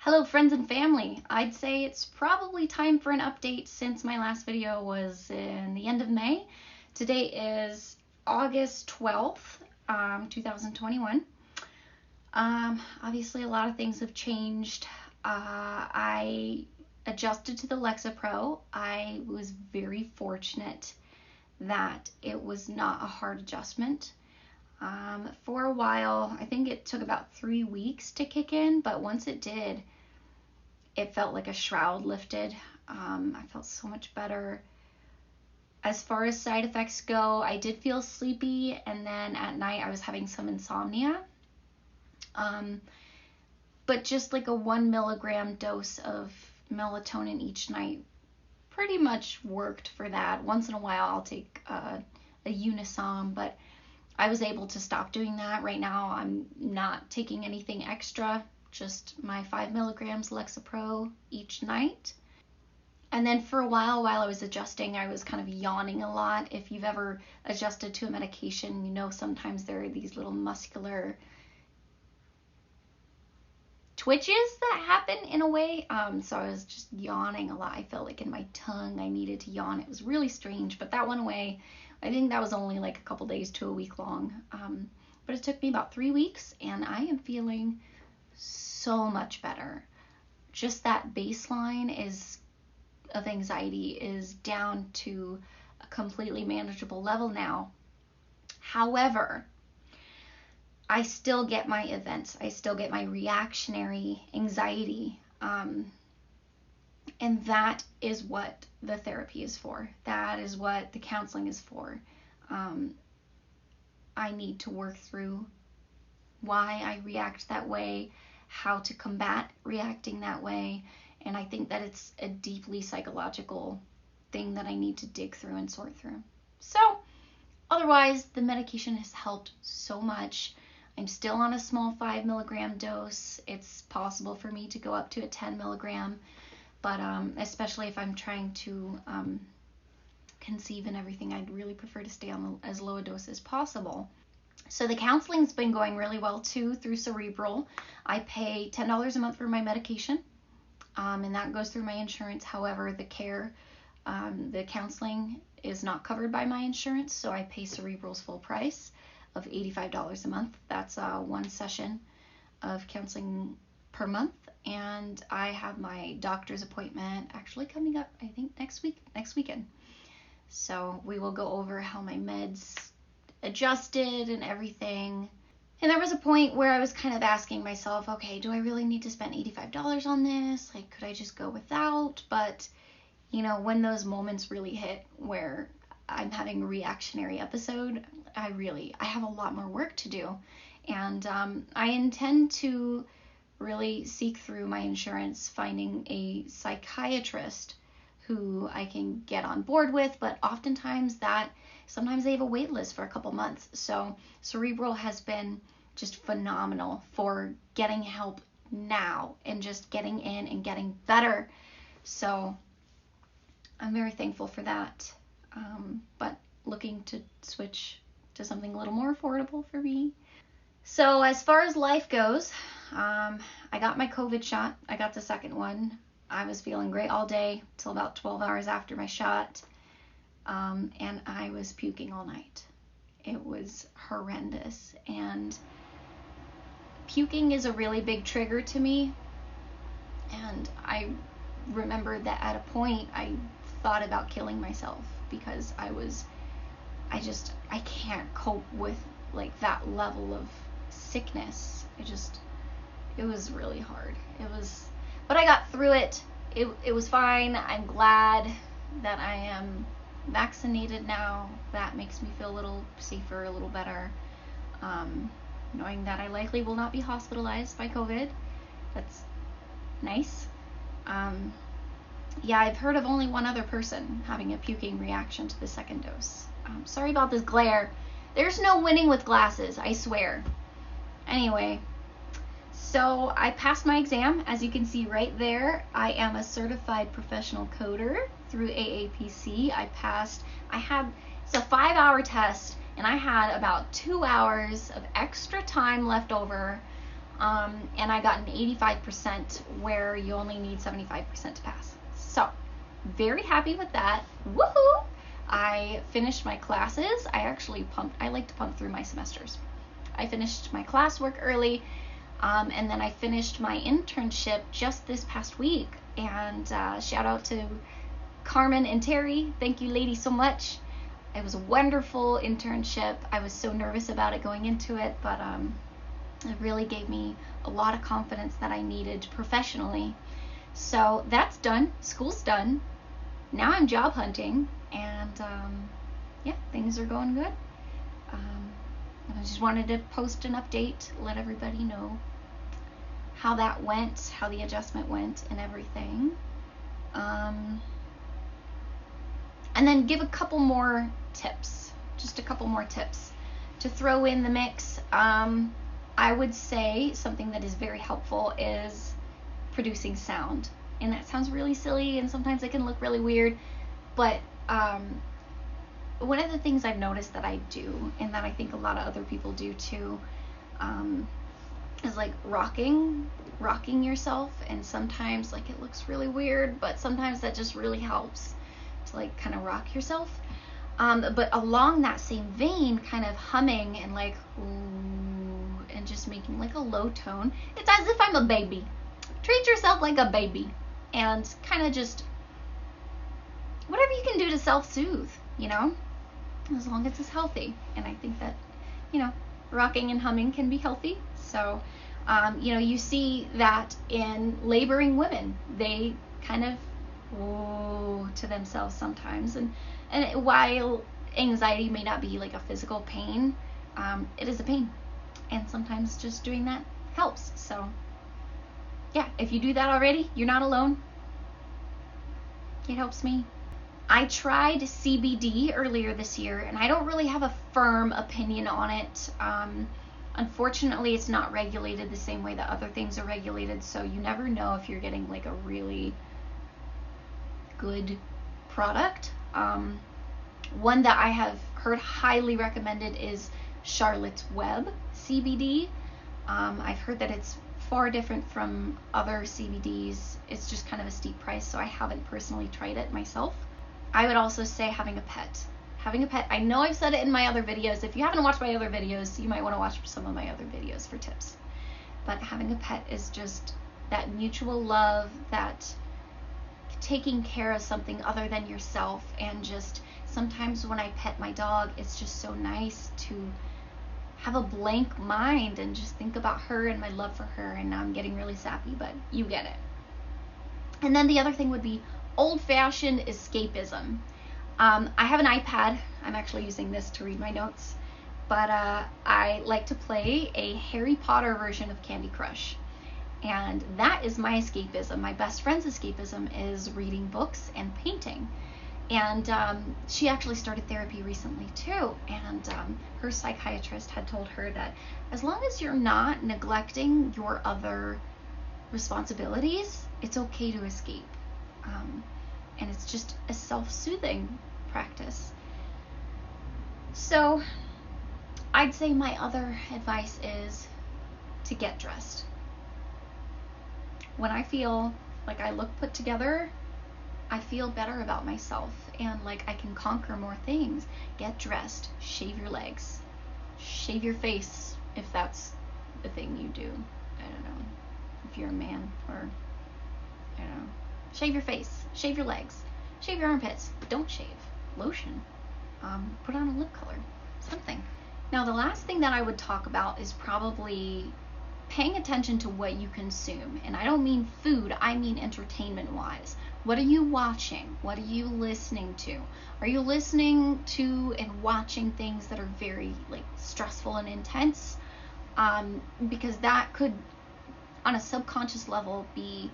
Hello friends and family. I'd say it's probably time for an update since my last video was in the end of May. Today is August 12th, 2021. Obviously a lot of things have changed. I adjusted to the Lexapro. I was very fortunate that it was not a hard adjustment. For a while, I think it took about 3 weeks to kick in, but once it did, it felt like a shroud lifted. I felt so much better. As far as side effects go, I did feel sleepy, and then at night I was having some insomnia. But just like a 1 milligram dose of melatonin each night pretty much worked for that. Once in a while I'll take a Unisom, but I was able to stop doing that. Right now I'm not taking anything extra, just my 5 milligrams Lexapro each night. And then for a while I was adjusting, I was kind of yawning a lot. If you've ever adjusted to a medication, you know sometimes there are these little muscular twitches that happen in a way. So I was just yawning a lot. I felt like in my tongue I needed to yawn. It was really strange, but that went away. I think that was only like a couple days to a week long. But it took me about 3 weeks, and I am feeling so much better. Just that baseline of anxiety is down to a completely manageable level now. However, I still get my events. I still get my reactionary anxiety. And that is what the therapy is for. That is what the counseling is for. I need to work through why I react that way, how to combat reacting that way. And I think that it's a deeply psychological thing that I need to dig through and sort through. So otherwise, the medication has helped so much. I'm still on a small 5 milligram dose. It's possible for me to go up to a 10 milligram, but especially if I'm trying to conceive and everything, I'd really prefer to stay on as low a dose as possible. So the counseling's been going really well too through Cerebral. I pay $10 a month for my medication, and that goes through my insurance. However, the counseling is not covered by my insurance, so I pay Cerebral's full price of $85 a month. That's one session of counseling per month, and I have my doctor's appointment actually coming up, I think next weekend. So we will go over how my meds adjusted and everything. And there was a point where I was kind of asking myself, okay, do I really need to spend $85 on this? Like, could I just go without? But, you know, when those moments really hit where I'm having a reactionary episode, I have a lot more work to do. And I intend to really seek through my insurance, finding a psychiatrist who I can get on board with, but oftentimes sometimes they have a wait list for a couple months. So Cerebral has been just phenomenal for getting help now and just getting in and getting better. So I'm very thankful for that. But looking to switch to something a little more affordable for me. So as far as life goes, I got my COVID shot. I got the second one. I was feeling great all day till about 12 hours after my shot. And I was puking all night. It was horrendous. And puking is a really big trigger to me. And I remember that at a point I thought about killing myself because I can't cope with like that level of sickness. It was really hard. But I got through it. It was fine. I'm glad that I am vaccinated now. That makes me feel a little safer, a little better. Knowing that I likely will not be hospitalized by COVID. That's nice. Yeah, I've heard of only one other person having a puking reaction to the second dose. Sorry about this glare. There's no winning with glasses, I swear. Anyway, so I passed my exam. As you can see right there, I am a certified professional coder through AAPC. It's a 5-hour test, and I had about 2 hours of extra time left over and I got an 85% where you only need 75% to pass. So very happy with that. Woohoo! I finished my classes. I like to pump through my semesters. I finished my classwork early, and then I finished my internship just this past week. And shout out to Carmen and Terry. Thank you ladies so much. It was a wonderful internship. I was so nervous about it going into it, but it really gave me a lot of confidence that I needed professionally. So that's done. School's done. Now I'm job hunting, and yeah, things are going good. I just wanted to post an update, let everybody know how that went, how the adjustment went, and everything. And then give a couple more tips, just a couple more tips to throw in the mix. I would say something that is very helpful is producing sound. And that sounds really silly, and sometimes it can look really weird, but one of the things I've noticed that I do, and that I think a lot of other people do too, is like rocking yourself. And sometimes like it looks really weird, but sometimes that just really helps to like kind of rock yourself. But along that same vein, kind of humming and like ooh, and just making like a low tone. It's as if I'm a baby. Treat yourself like a baby, and kind of just whatever you can do to self-soothe, you know, as long as it's healthy. And I think that, you know, rocking and humming can be healthy. So, you know, you see that in laboring women, they kind of whoa to themselves sometimes. And while anxiety may not be like a physical pain, it is a pain. And sometimes just doing that helps. So yeah, if you do that already, you're not alone. It helps me. I tried CBD earlier this year, and I don't really have a firm opinion on it. Unfortunately, it's not regulated the same way that other things are regulated, so you never know if you're getting like a really good product. One that I have heard highly recommended is Charlotte's Web CBD. I've heard that it's far different from other CBDs. It's just kind of a steep price, so I haven't personally tried it myself. I would also say having a pet. Having a pet, I know I've said it in my other videos. If you haven't watched my other videos, you might want to watch some of my other videos for tips. But having a pet is just that mutual love, that taking care of something other than yourself. And just sometimes when I pet my dog, it's just so nice to have a blank mind and just think about her and my love for her. And now I'm getting really sappy, but you get it. And then the other thing would be old-fashioned escapism. I have an iPad. I'm actually using this to read my notes, but I like to play a Harry Potter version of Candy Crush, and that is my escapism. My best friend's escapism is reading books and painting, and she actually started therapy recently too, and her psychiatrist had told her that as long as you're not neglecting your other responsibilities, it's okay to escape. And it's just a self-soothing practice. So I'd say my other advice is to get dressed. When I feel like I look put together, I feel better about myself, and like I can conquer more things. Get dressed, shave your legs, shave your face if that's the thing you do. I don't know, if you're a man, or I don't know. Shave your face, shave your legs, shave your armpits. Don't shave. Lotion. Put on a lip color. Something. Now, the last thing that I would talk about is probably paying attention to what you consume. And I don't mean food, I mean entertainment-wise. What are you watching? What are you listening to? Are you listening to and watching things that are very like stressful and intense? Because that could, on a subconscious level, be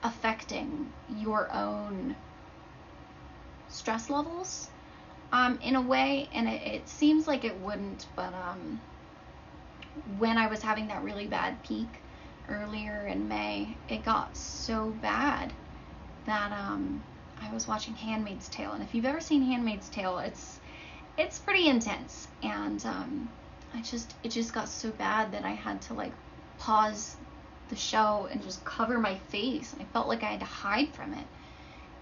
affecting your own stress levels in a way. And it seems like it wouldn't, but when I was having that really bad peak earlier in May, it got so bad that I was watching Handmaid's Tale. And if you've ever seen Handmaid's Tale, it's pretty intense. And it just got so bad that I had to like pause the show and just cover my face. I felt like I had to hide from it.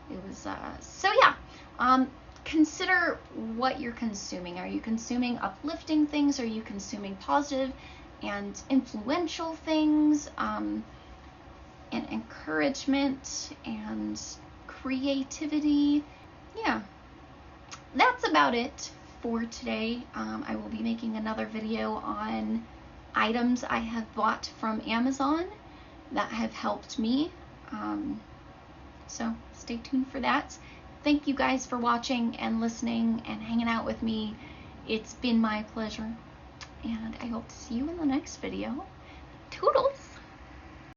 It was, so yeah, consider what you're consuming. Are you consuming uplifting things? Are you consuming positive and influential things, and encouragement and creativity? Yeah, that's about it for today. I will be making another video on items I have bought from Amazon that have helped me. So stay tuned for that. Thank you guys for watching and listening and hanging out with me. It's been my pleasure. And I hope to see you in the next video. Toodles!